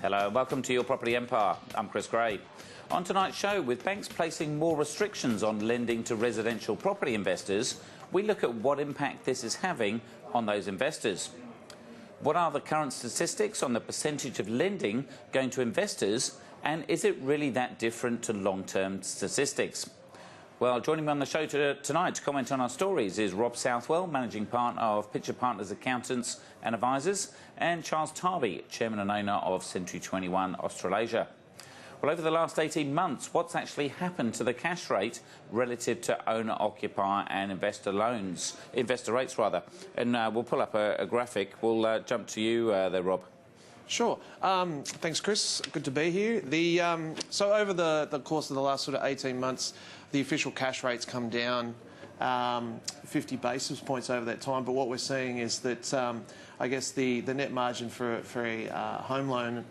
Hello and welcome to Your Property Empire. I'm Chris Gray. On tonight's show, with banks placing more restrictions on lending to residential property investors, we look at what impact this is having on those investors. What are the current statistics on the percentage of lending going to investors, and is it really that different to long-term statistics? Well, joining me on the show tonight to comment on our stories is Rob Southwell, Managing Partner of Pitcher Partners Accountants and Advisors, and Charles Tarbey, Chairman and Owner of Century 21 Australasia. Well, over the last 18 months, what's actually happened to the cash rate relative to owner-occupier and investor rates rather? And we'll pull up a graphic. We'll jump to you there, Rob. Sure. Thanks, Chris. Good to be here. So over the course of the last sort of 18 months, the official cash rates come down 50 basis points over that time. But what we're seeing is that I guess the net margin for a home loan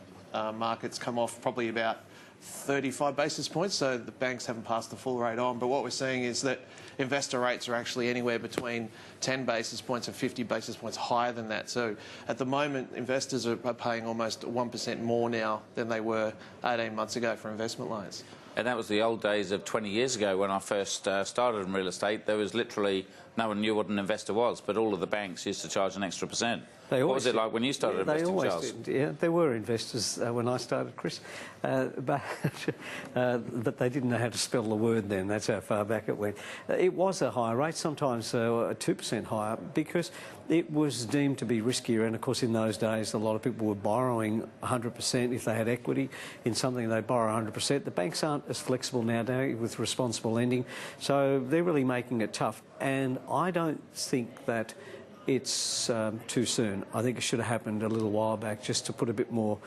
market's come off probably about 35 basis points, so the banks haven't passed the full rate on. But what we're seeing is that investor rates are actually anywhere between 10 basis points and 50 basis points higher than that. So at the moment, investors are paying almost 1% more now than they were 18 months ago for investment loans. And that was the old days of 20 years ago when I first started in real estate. There was literally no one knew what an investor was, but all of the banks used to charge an extra %. What was it like when you started investing, Charles? Yeah, there were investors when I started, Chris, but they didn't know how to spell the word then. That's how far back it went. It was a higher rate, sometimes 2% higher, because it was deemed to be riskier. And, of course, in those days, a lot of people were borrowing 100% if they had equity in something. They borrow 100%. The banks aren't as flexible nowadays with responsible lending, so they're really making it tough. And I don't think that it's too soon. I think it should have happened a little while back, just to put a bit more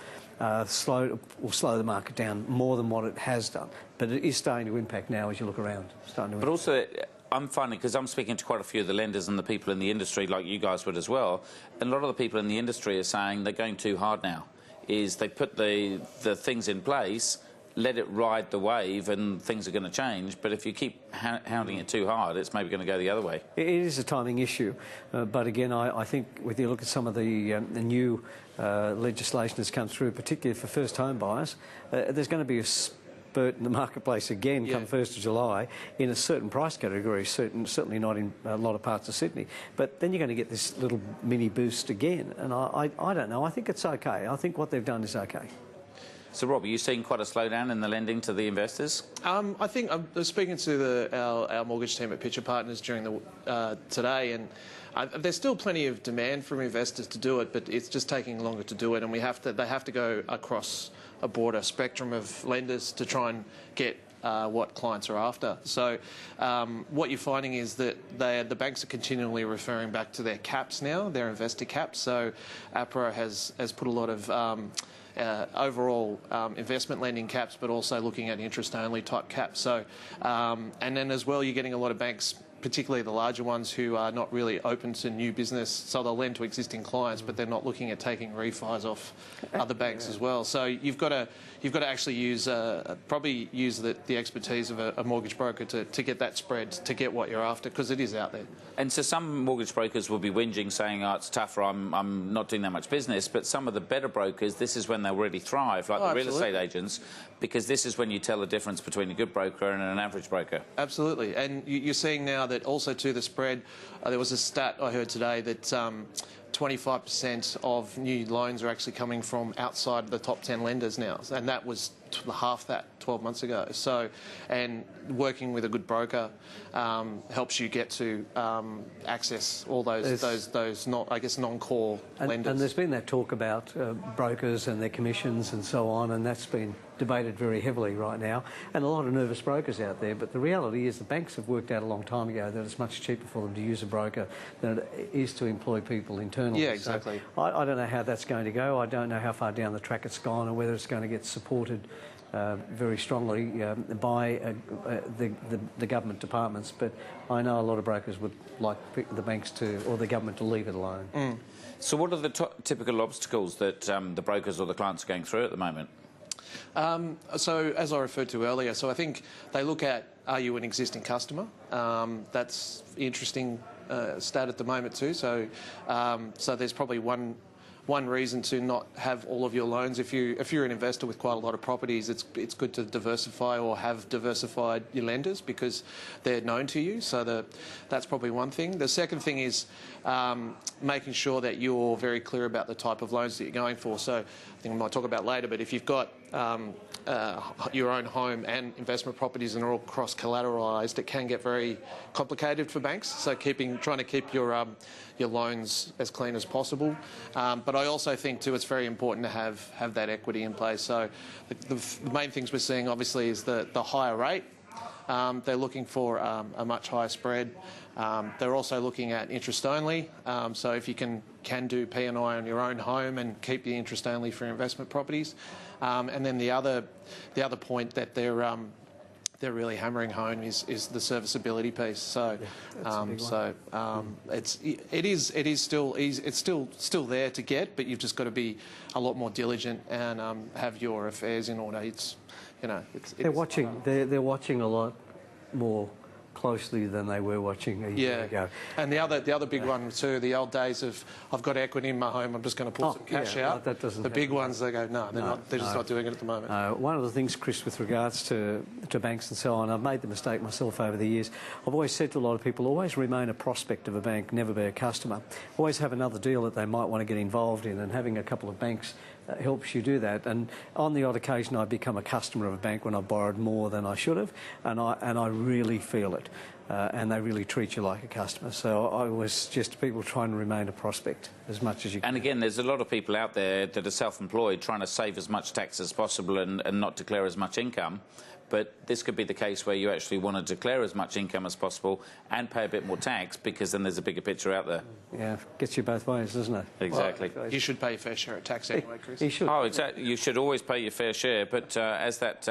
slow the market down more than what it has done. But it is starting to impact now as you look around. But also, I'm finding, because I'm speaking to quite a few of the lenders and the people in the industry, like you guys would as well, and a lot of the people in the industry are saying they're going too hard now. They put the things in place, let it ride the wave, and things are going to change. But if you keep hounding it too hard, it's maybe going to go the other way. It is a timing issue. But again, I think with you look at some of the new legislation that's come through, particularly for first home buyers, there's going to be a spurt in the marketplace again come 1st of July in a certain price category, certainly not in a lot of parts of Sydney. But then you're going to get this little mini boost again. And I don't know. I think it's okay. I think what they've done is okay. So, Rob, are you seeing quite a slowdown in the lending to the investors? I think I was speaking to our mortgage team at Pitcher Partners during today, and there's still plenty of demand from investors to do it, but it's just taking longer to do it, and they have to go across a broader spectrum of lenders to try and get what clients are after. So what you're finding is that the banks are continually referring back to their caps now, their investor caps. So APRA has put a lot of overall investment lending caps, but also looking at interest-only type caps. So, and then as well, you're getting a lot of banks, particularly the larger ones, who are not really open to new business. So they'll lend to existing clients, but they're not looking at taking refis off other banks as well. So you've got to actually use probably use the expertise of a mortgage broker to get that spread, to get what you're after, because it is out there. And so some mortgage brokers will be whinging, saying, "Oh, it's tougher. I'm not doing that much business." But some of the better brokers, this is when they'll really thrive, like the real estate agents, because this is when you tell the difference between a good broker and an average broker. Absolutely, and you're seeing now that also to the spread. There was a stat I heard today that 25% of new loans are actually coming from outside the top 10 lenders now, and that was half that 12 months ago. So, and working with a good broker helps you get to access all those non-core lenders. And there's been that talk about brokers and their commissions and so on, and that's been debated very heavily right now, and a lot of nervous brokers out there. But the reality is the banks have worked out a long time ago that it's much cheaper for them to use a broker than it is to employ people internally. Yeah, exactly. So I don't know how that's going to go. I don't know how far down the track it's gone, or whether it's going to get supported very strongly by the government departments. But I know a lot of brokers would like the banks or the government to leave it alone. So what are the typical obstacles that the brokers or the clients are going through at the moment? So, as I referred to earlier, so I think they look at, are you an existing customer? That's interesting stat at the moment too. So, so there's probably one one reason to not have all of your loans. If you're an investor with quite a lot of properties, it's good to diversify or have diversified your lenders because they're known to you. So that's probably one thing. The second thing is making sure that you're very clear about the type of loans that you're going for. So I think we might talk about later, but if you've got your own home and investment properties and are all cross-collateralised, it can get very complicated for banks. So trying to keep your loans as clean as possible. But I also think too it's very important to have that equity in place. So the main things we're seeing obviously is the higher rate. They're looking for a much higher spread. They're also looking at interest only. So if you can do P&I on your own home and keep the interest only for investment properties. And then the other point that they're really hammering home is the serviceability piece. So it's still there to get, but you've just got to be a lot more diligent and have your affairs in order. They're watching a lot more closely than they were watching a year ago. And the other big one too, the old days of I've got equity in my home, I'm just going to pull some cash out. That doesn't the big ones, they go, they're just not doing it at the moment. One of the things, Chris, with regards to banks and so on, I've made the mistake myself over the years. I've always said to a lot of people, always remain a prospect of a bank, never be a customer. Always have another deal that they might want to get involved in, and having a couple of banks helps you do that. And on the odd occasion, I've become a customer of a bank when I borrowed more than I should have, and I really feel it. And they really treat you like a customer. So I was suggest people try and remain a prospect as much as you can. And again, there's a lot of people out there that are self-employed trying to save as much tax as possible and not declare as much income. But this could be the case where you actually want to declare as much income as possible and pay a bit more tax, because then there's a bigger picture out there. Yeah, gets you both ways, doesn't it? Exactly. Well, you should pay your fair share of tax anyway, Chris. You should. Oh, exactly. You should always pay your fair share. But as that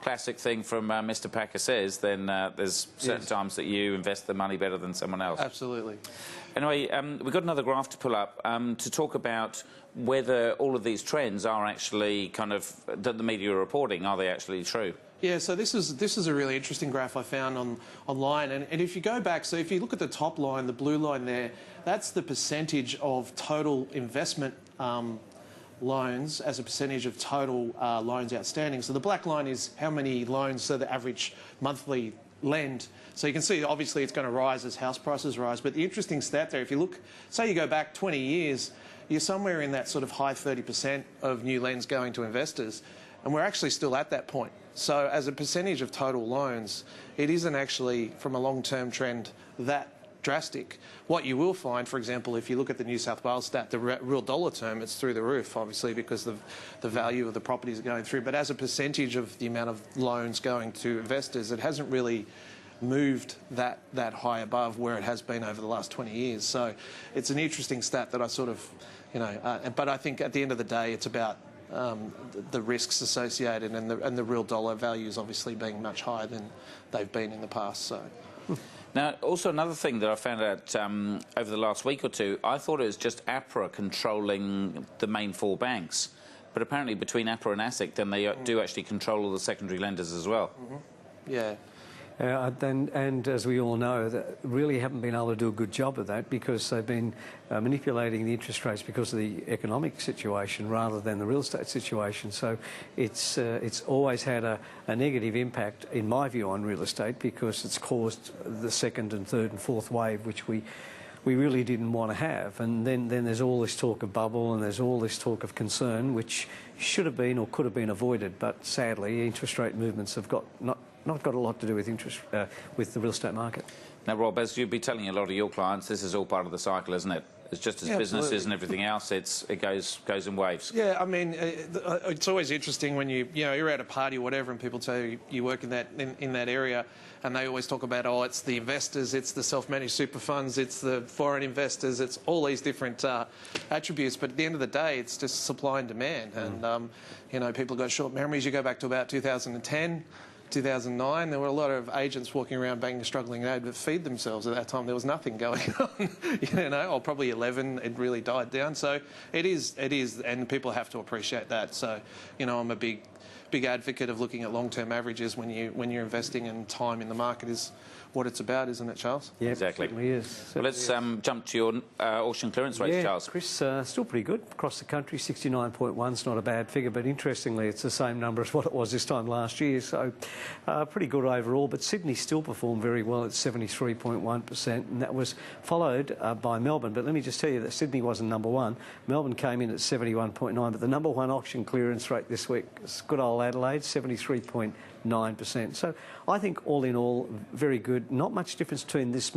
classic thing from Mr. Packer says, then there's certain times that you invest the money better than someone else. Absolutely. Anyway, we've got another graph to pull up to talk about whether all of these trends are actually that the media are reporting, are they actually true? Yeah, so this is a really interesting graph I found online, and if you go back, so if you look at the top line, the blue line there, that's the percentage of total investment loans as a percentage of total loans outstanding. So the black line is how many loans, so the average monthly lend. So you can see obviously it's going to rise as house prices rise, but the interesting stat there, if you look, say you go back 20 years, you're somewhere in that sort of high 30% of new lends going to investors, and we're actually still at that point. So as a percentage of total loans, it isn't actually, from a long-term trend, that drastic. What you will find, for example, if you look at the New South Wales stat, the real dollar term, it's through the roof, obviously, because the value of the properties are going through. But as a percentage of the amount of loans going to investors, it hasn't really moved that high above where it has been over the last 20 years. So it's an interesting stat that I sort of, but I think at the end of the day, it's about the risks associated and the real dollar values obviously being much higher than they've been in the past. So. Now, also another thing that I found out over the last week or two, I thought it was just APRA controlling the main four banks, but apparently between APRA and ASIC, then they do actually control all the secondary lenders as well. Yeah. And as we all know, they really haven't been able to do a good job of that because they've been manipulating the interest rates because of the economic situation rather than the real estate situation. So it's always had a negative impact, in my view, on real estate because it's caused the second and third and fourth wave, which we really didn't want to have. And then there's all this talk of bubble and there's all this talk of concern, which should have been or could have been avoided. But sadly, interest rate movements have not got a lot to do with interest with the real estate market. Now, Rob, as you'd be telling a lot of your clients, this is all part of the cycle, isn't it? It's just as businesses absolutely. And everything else, it goes in waves. Yeah, I mean, it's always interesting when you're at a party or whatever, and people tell you you work in that area, and they always talk about, oh, it's the investors, it's the self-managed super funds, it's the foreign investors, it's all these different attributes. But at the end of the day, it's just supply and demand, and people got short memories. You go back to about 2010. 2009, there were a lot of agents walking around banking struggling to feed themselves. At that time, there was nothing going on, or probably 11, it really died down. So it is, and people have to appreciate that. So, I'm a big big advocate of looking at long-term averages when you're investing, and time in the market is what it's about, isn't it, Charles? Yeah, exactly. Certainly is. Well, let's jump to your auction clearance rates, Charles. Chris, still pretty good across the country. 69.1 is not a bad figure, but interestingly, it's the same number as what it was this time last year, so pretty good overall. But Sydney still performed very well at 73.1%, and that was followed by Melbourne. But let me just tell you that Sydney wasn't number one. Melbourne came in at 71.9, but the number one auction clearance rate this week is good old Adelaide, 73.9%. So I think all in all, very good. Not much difference between this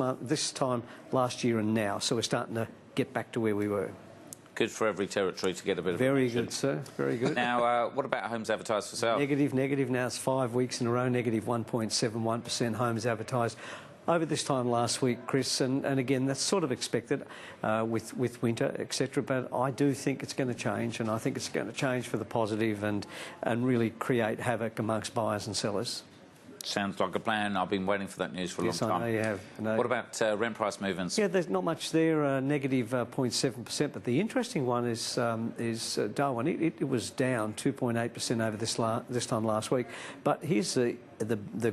time last year and now, so we're starting to get back to where we were. Good for every territory to get a bit of Very good, sir. Very good. Now, what about homes advertised for sale? Negative. Now it's 5 weeks in a row, negative 1.71% homes advertised. Over this time last week, Chris, and again, that's sort of expected with winter, etc. But I do think it's going to change, and I think it's going to change for the positive and really create havoc amongst buyers and sellers. Sounds like a plan. I've been waiting for that news for a long time. Yes, I know you have. What about rent price movements? Yeah, there's not much there, negative 0.7%. But the interesting one is Darwin. It was down 2.8% over this time last week. But here's the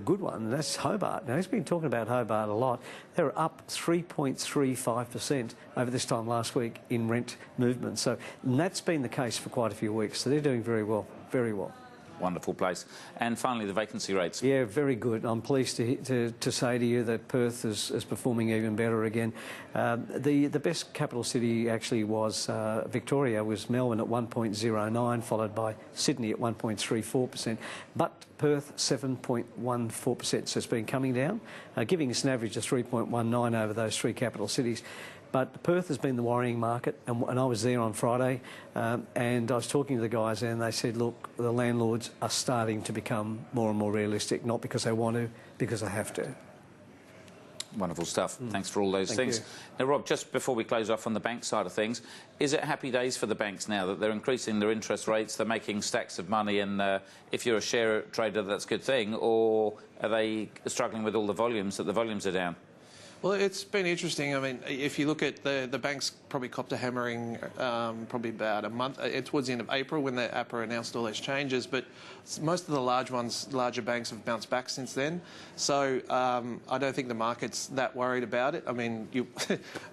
good one, and that's Hobart. Now, he's been talking about Hobart a lot. They're up 3.35% over this time last week in rent movement. So and that's been the case for quite a few weeks. So they're doing very well, very well. Wonderful place. And finally, the vacancy rates. Yeah, very good. I'm pleased to say to you that Perth is performing even better again. The best capital city actually was Victoria, was Melbourne at 1.09, followed by Sydney at 1.34%, but Perth 7.14%. So it's been coming down, giving us an average of 3.19 over those three capital cities. But Perth has been the worrying market, and I was there on Friday, and I was talking to the guys there, and they said, look, the landlords are starting to become more and more realistic, not because they want to, because they have to. Wonderful stuff. Thanks for all those things. Now, Rob, just before we close off on the bank side of things, is it happy days for the banks now that they're increasing their interest rates, they're making stacks of money, and if you're a share trader, that's a good thing, or are they struggling with all the volumes, that the volumes are down? Well, it's been interesting. I mean, if you look at the banks probably copped a hammering probably about a month, towards the end of April when the APRA announced all those changes, but most of the larger banks have bounced back since then. So I don't think the market's that worried about it. I mean, you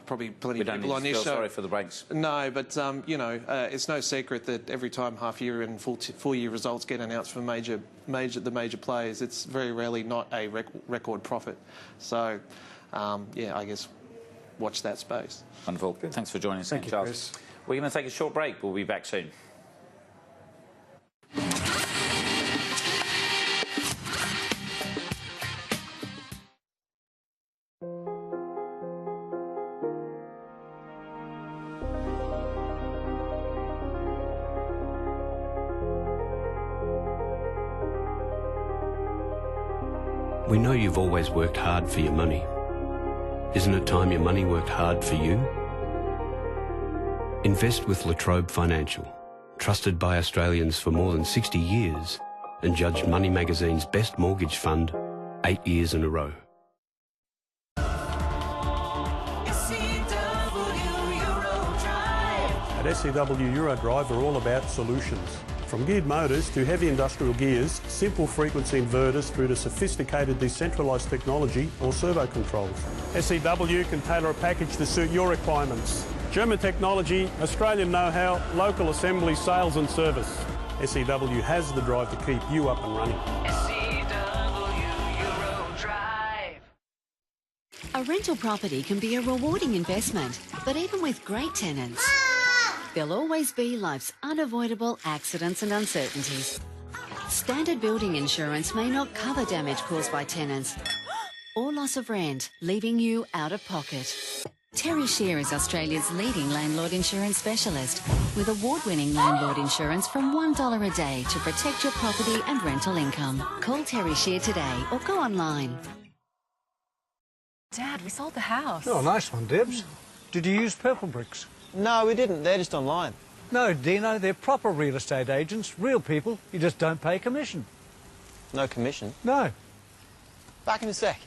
probably plenty of people on this show. Sorry for the banks. No, but you know, it's no secret that every time half-year and full-year results get announced for the major players, it's very rarely not a record profit. So. Yeah, I guess watch that space. Wonderful. Good. Thanks for joining us, Thank you, Charles. Chris. We're going to take a short break. We'll be back soon. We know you've always worked hard for your money. Isn't it time your money worked hard for you? Invest with La Trobe Financial, trusted by Australians for more than 60 years and judged Money Magazine's best mortgage fund 8 years in a row. At SEW Eurodrive, we're all about solutions. From geared motors to heavy industrial gears, simple frequency inverters through to sophisticated decentralised technology or servo controls. SEW can tailor a package to suit your requirements. German technology, Australian know-how, local assembly, sales and service. SEW has the drive to keep you up and running. A rental property can be a rewarding investment, but even with great tenants, there'll always be life's unavoidable accidents and uncertainties. Standard building insurance may not cover damage caused by tenants or loss of rent, leaving you out of pocket. Terry Shear is Australia's leading landlord insurance specialist, with award-winning landlord insurance from $1 a day to protect your property and rental income. Call Terry Shear today or go online. Dad, we sold the house. Oh, nice one, Debs. Did you use Purple Bricks? No, we didn't. They're just online. No, Dino, they're proper real estate agents, real people. You just don't pay commission. No commission? No. Back in a sec.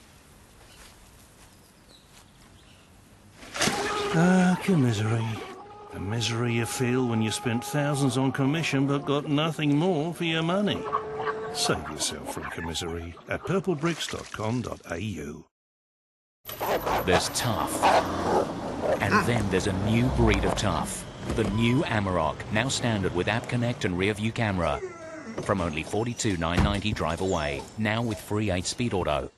Ah, commisery. The misery you feel when you spent thousands on commission but got nothing more for your money. Save yourself from commisery at purplebricks.com.au. There's tough. And then there's a new breed of tough. The new Amarok, now standard with App Connect and rear view camera. From only $42,990 drive away, now with free 8-speed auto.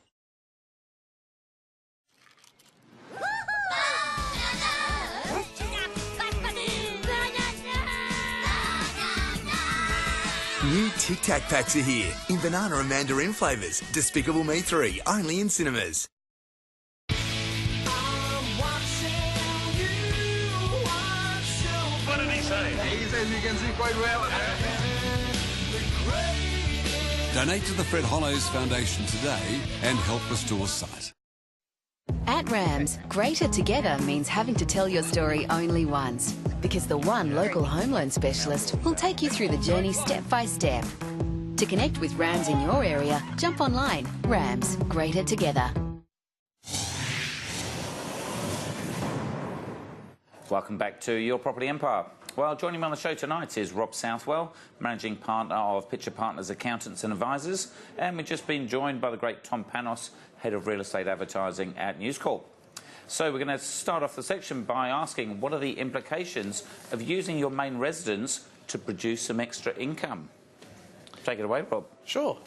New Tic Tac packs are here in banana and mandarin flavours. Despicable Me 3, only in cinemas. What did he say? He says you can see quite well. Donate to the Fred Hollows Foundation today and help restore sight. At RAMS, greater together means having to tell your story only once. Because the one local home loan specialist will take you through the journey step by step. To connect with RAMS in your area, jump online. RAMS, greater together. Welcome back to Your Property Empire. Well, joining me on the show tonight is Rob Southwell, Managing Partner of Pitcher Partners Accountants and Advisors, and we've just been joined by the great Tom Panos, Head of Real Estate Advertising at News Corp. So we're going to start off the section by asking, what are the implications of using your main residence to produce some extra income? Take it away, Rob. Sure.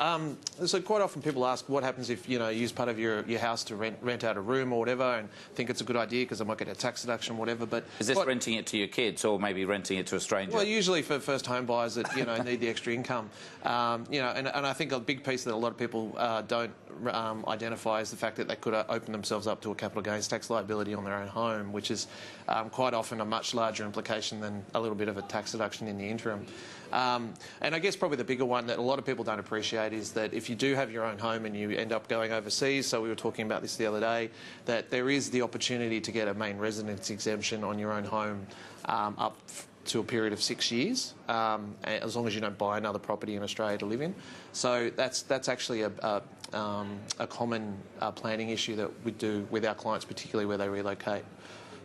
So quite often people ask what happens if, you use part of your house to rent out a room or whatever, and think it's a good idea because I might get a tax deduction, whatever. But is this renting it to your kids or maybe renting it to a stranger? Well, usually for first home buyers that need the extra income. And I think a big piece that a lot of people don't identify is the fact that they could open themselves up to a capital gains tax liability on their own home, which is quite often a much larger implication than a little bit of a tax deduction in the interim. And I guess probably the bigger one that a lot of people don't appreciate is that if you do have your own home and you end up going overseas, so we were talking about this the other day, that there is the opportunity to get a main residence exemption on your own home up to a period of 6 years, as long as you don't buy another property in Australia to live in. So that's actually a common planning issue that we do with our clients, particularly where they relocate.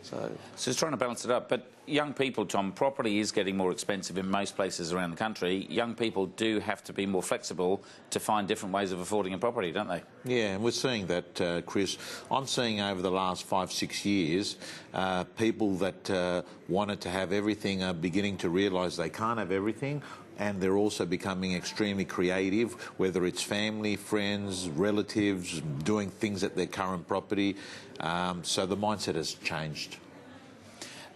So just trying to balance it up. But young people, Tom, property is getting more expensive in most places around the country. Young people do have to be more flexible to find different ways of affording a property, don't they? Yeah, and we're seeing that, Chris. I'm seeing over the last 5-6 years, people that wanted to have everything are beginning to realise they can't have everything. And they're also becoming extremely creative, whether it's family, friends, relatives, doing things at their current property. So the mindset has changed.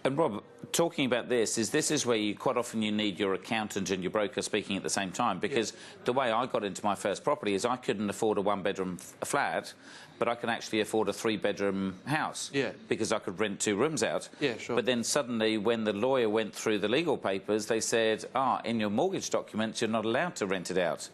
And Rob, talking about this is where you quite often you need your accountant and your broker speaking at the same time, because the way I got into my first property is I couldn't afford a one-bedroom flat, but I can actually afford a 3-bedroom house because I could rent 2 rooms out. Yeah, sure. But then suddenly when the lawyer went through the legal papers, they said, in your mortgage documents, you're not allowed to rent it out.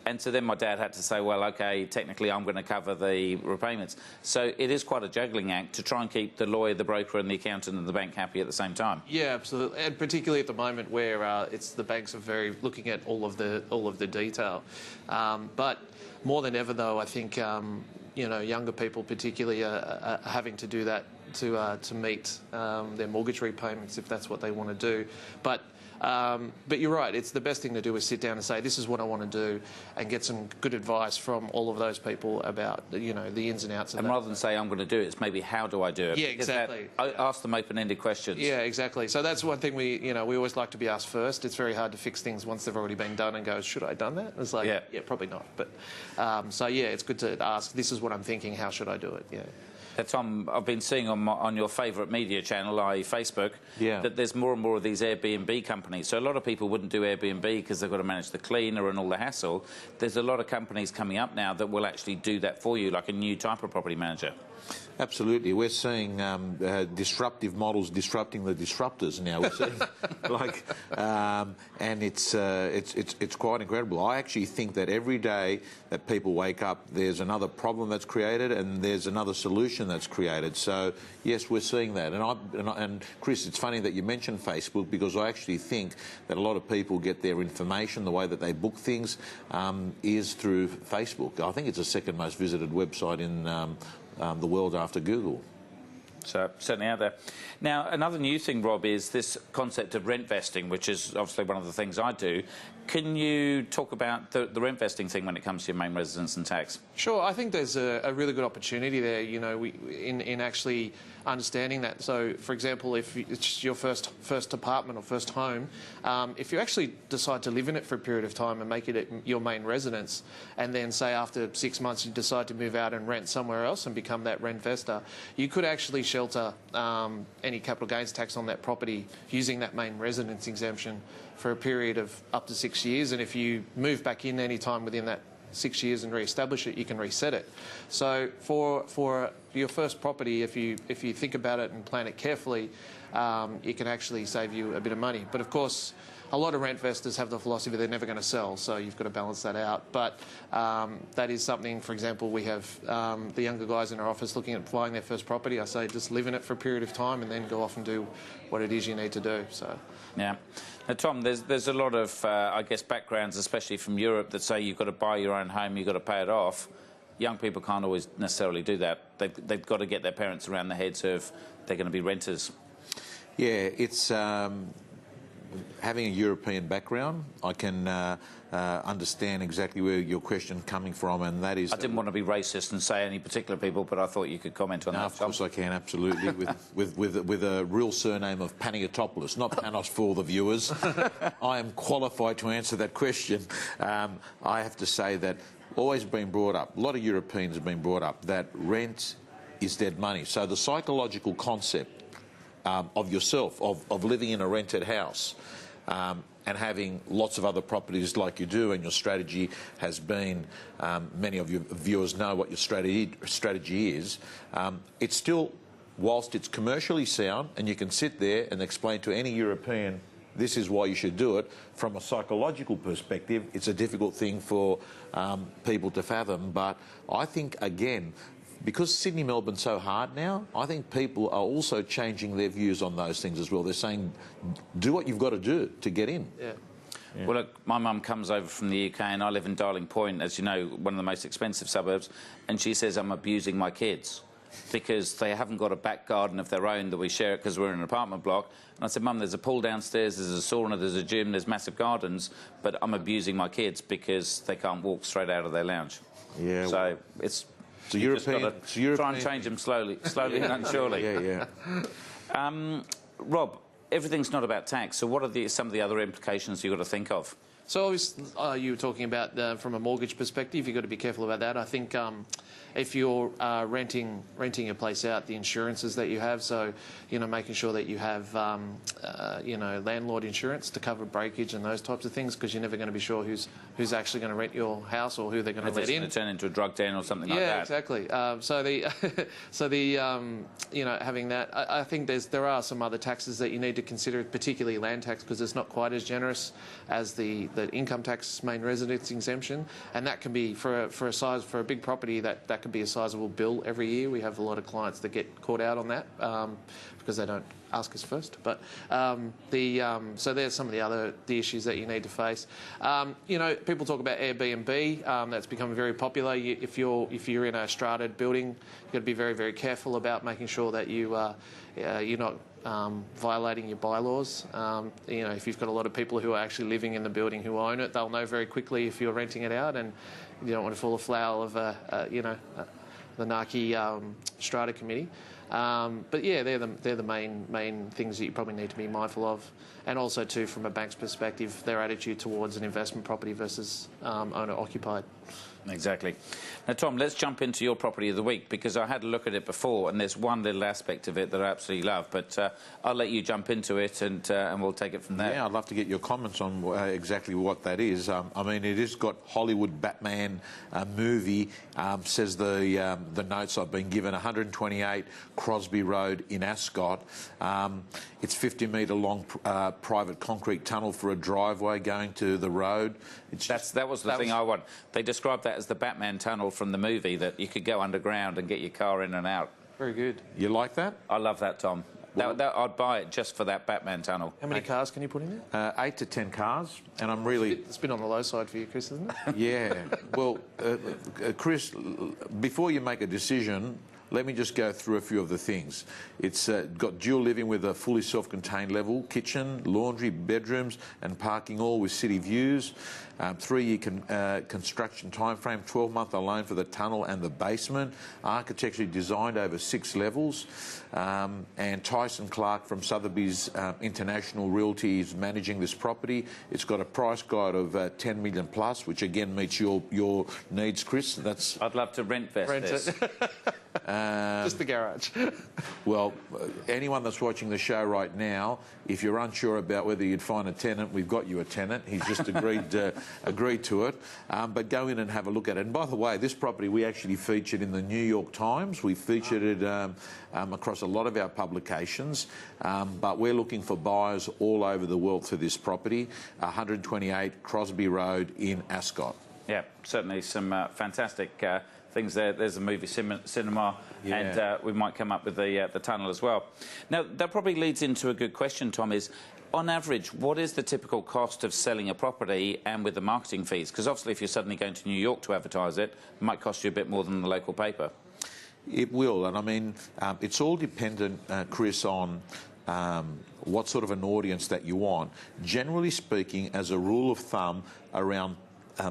And so then my dad had to say, well, OK, technically I'm going to cover the repayments. So it is quite a juggling act to try and keep the lawyer, the broker and the accountant and the bank happy at the same time. Yeah, absolutely. And particularly at the moment where the banks are looking at all of the detail. But more than ever, though, I think, younger people particularly are having to do that to meet their mortgage repayments if that's what they want to do. But you're right, it's the best thing to do is sit down and say, this is what I want to do, and get some good advice from all of those people about, the ins and outs of that. And rather than say, I'm going to do it, it's maybe, how do I do it? Yeah, exactly. Ask them open-ended questions. Yeah, exactly. So that's one thing we always like to be asked first. It's very hard to fix things once they've already been done and go, should I have done that? It's like, yeah, probably not. But so, yeah, it's good to ask, this is what I'm thinking, how should I do it? Yeah. Tom, I've been seeing on your favourite media channel, i.e. Facebook, that there's more and more of these Airbnb companies. So a lot of people wouldn't do Airbnb because they've got to manage the cleaner and all the hassle. There's a lot of companies coming up now that will actually do that for you, like a new type of property manager. Absolutely. We're seeing disruptive models disrupting the disruptors now. We're seeing, and it's quite incredible. I actually think that every day that people wake up, there's another problem that's created and there's another solution that's created. So, yes, we're seeing that. And Chris, it's funny that you mentioned Facebook, because I actually think that a lot of people get their information, the way that they book things, is through Facebook. I think it's the second most visited website in the world after Google. So, certainly out there. Now, another new thing, Rob, is this concept of rent vesting, which is obviously one of the things I do. Can you talk about the rent vesting thing when it comes to your main residence and tax? Sure, I think there's a really good opportunity there, you know, in actually understanding that. So, for example, if it's your first apartment or first home, if you actually decide to live in it for a period of time and make it your main residence, and then say after 6 months you decide to move out and rent somewhere else and become that rent vestor, you could actually shelter any capital gains tax on that property using that main residence exemption for a period of up to 6 years, and if you move back in any time within that 6 years and re-establish it, you can reset it. So for your first property, if you think about it and plan it carefully, it can actually save you a bit of money. But of course, a lot of rent vestors have the philosophy they're never going to sell, so you've got to balance that out. But that is something, for example, we have the younger guys in our office looking at buying their first property. I say just live in it for a period of time and then go off and do what it is you need to do. So. Yeah. Now, Tom, there's a lot of, I guess, backgrounds, especially from Europe, that say you've got to buy your own home, you've got to pay it off. Young people can't always necessarily do that. They've got to get their parents around the heads of they're going to be renters. Yeah, it's having a European background. I can understand exactly where your question's coming from, and that is... I didn't want to be racist and say any particular people, but I thought you could comment on that. Of course I can, absolutely, with a real surname of Paniotopoulos, not Panos for the viewers. I am qualified to answer that question. I have to say that always been brought up, a lot of Europeans have been brought up, that rent is dead money. So the psychological concept of yourself, of living in a rented house, and having lots of other properties like you do, and your strategy has been, many of your viewers know what your strategy is, it's still, whilst it's commercially sound, and you can sit there and explain to any European this is why you should do it, from a psychological perspective, it's a difficult thing for people to fathom. But I think, again, because Sydney, Melbourne's so hard now, I think people are also changing their views on those things as well. They're saying, do what you've got to do to get in. Yeah. Yeah. Well, look, my mum comes over from the UK and I live in Darling Point, as you know, one of the most expensive suburbs, and she says I'm abusing my kids because they haven't got a back garden of their own that we share because we're in an apartment block. And I said, Mum, there's a pool downstairs, there's a sauna, there's a gym, there's massive gardens, but I'm abusing my kids because they can't walk straight out of their lounge. Yeah. So it's... So European, try and change them slowly and surely. Yeah. Rob, everything's not about tax, so what are some of the other implications you've got to think of? So obviously, you were talking about from a mortgage perspective, you've got to be careful about that. I think if you're renting a place out, the insurances that you have, so, you know, making sure that you have, you know, landlord insurance to cover breakage and those types of things, because you're never going to be sure who's actually going to rent your house or who they're going to let in. If it's going to turn into a drug den or something like that. Yeah, exactly. So you know, having that, I think there are some other taxes that you need to consider, particularly land tax, because it's not quite as generous as the income tax main residence exemption, and that can be for a big property that could be a sizable bill every year. We have a lot of clients that get caught out on that because they don't ask us first. But so there's some of the issues that you need to face. You know, people talk about Airbnb. That's become very popular. If you're in a strata building, you've got to be very, very careful about making sure that you're not violating your bylaws. You know, if you've got a lot of people who are actually living in the building who own it, they'll know very quickly if you're renting it out, and you don't want to fall afoul of the NARCI strata committee. But yeah, they're the main things that you probably need to be mindful of, and also too from a bank's perspective, their attitude towards an investment property versus owner occupied. Exactly. Now, Tom, let's jump into your property of the week, because I had a look at it before and there's one little aspect of it that I absolutely love, but I'll let you jump into it and we'll take it from there. Yeah, I'd love to get your comments on exactly what that is. I mean, it has got Hollywood Batman movie, says the notes I've been given, 128 Crosby Road in Ascot. It's 50-metre long private concrete tunnel for a driveway going to the road. That was the thing I want. They described that as the Batman tunnel from the movie, that you could go underground and get your car in and out. Very good. You like that? I love that, Tom. I'd buy it just for that Batman tunnel. How many cars can you put in there? 8 to 10 cars, and I'm really... It's been on the low side for you, Chris, isn't it? Yeah. Well, Chris, before you make a decision, let me just go through a few of the things. It's got dual living with a fully self-contained level, kitchen, laundry, bedrooms and parking, all with city views. 3-year construction time frame, 12-month alone for the tunnel and the basement. Architecturally designed over 6 levels. And Tyson Clark from Sotheby's International Realty is managing this property. It's got a price guide of 10 million plus, which again meets your needs, Chris. I'd love to rent this. Just the garage. Well, anyone that's watching the show right now, if you're unsure about whether you'd find a tenant, we've got you a tenant. He's just agreed to it. But go in and have a look at it. And by the way, this property we actually featured in the New York Times. We featured it across a lot of our publications. But we're looking for buyers all over the world for this property, 128 Crosby Road in Ascot. Yeah, certainly some fantastic things there. There's a movie cinema, yeah. And we might come up with the tunnel as well. Now, that probably leads into a good question, Tom, is, on average, what is the typical cost of selling a property and with the marketing fees? Because obviously if you're suddenly going to New York to advertise it, it might cost you a bit more than the local paper. It will, and I mean, it's all dependent, Chris, on what sort of an audience that you want. Generally speaking, as a rule of thumb, around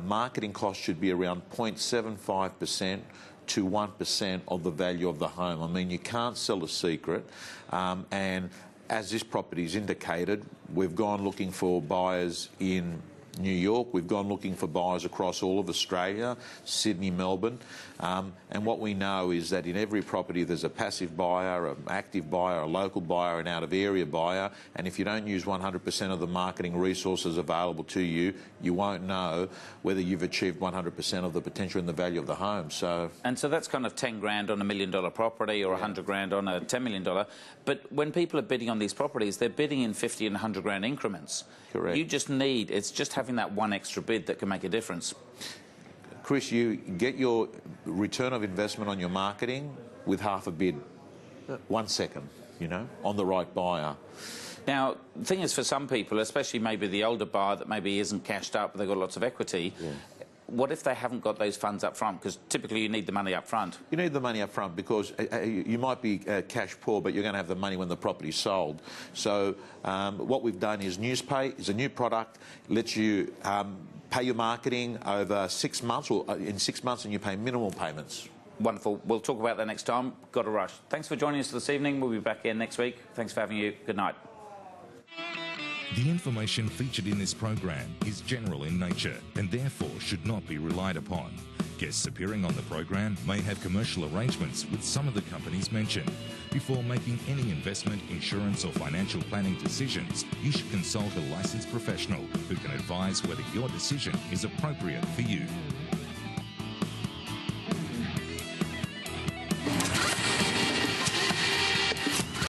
marketing costs should be around 0.75% to 1% of the value of the home. I mean, you can't sell a secret, and as this property is indicated, we've gone looking for buyers in New York, we've gone looking for buyers across all of Australia, Sydney, Melbourne, and what we know is that in every property there's a passive buyer, an active buyer, a local buyer, an out-of-area buyer, and if you don't use 100% of the marketing resources available to you, you won't know whether you've achieved 100% of the potential and the value of the home. And so that's kind of 10 grand on $1 million property, or 100 grand on a $10 million. But when people are bidding on these properties, they're bidding in 50 and 100 grand increments. Correct. You just need, it's just having that one extra bid that can make a difference. Chris, you get your return of investment on your marketing with half a bid, 1 second, you know, on the right buyer. Now, the thing is, for some people, especially maybe the older buyer that maybe isn't cashed up, but they've got lots of equity, what if they haven't got those funds up front? Because typically you need the money up front. You need the money up front because you might be cash poor, but you're going to have the money when the property's sold. So what we've done is NewsPay is a new product, lets you pay your marketing over 6 months, or in 6 months, and you pay minimal payments. Wonderful. We'll talk about that next time. Got to rush. Thanks for joining us this evening. We'll be back here next week. Thanks for having you. Good night. The information featured in this program is general in nature and therefore should not be relied upon. Guests appearing on the program may have commercial arrangements with some of the companies mentioned. Before making any investment, insurance or financial planning decisions, you should consult a licensed professional who can advise whether your decision is appropriate for you.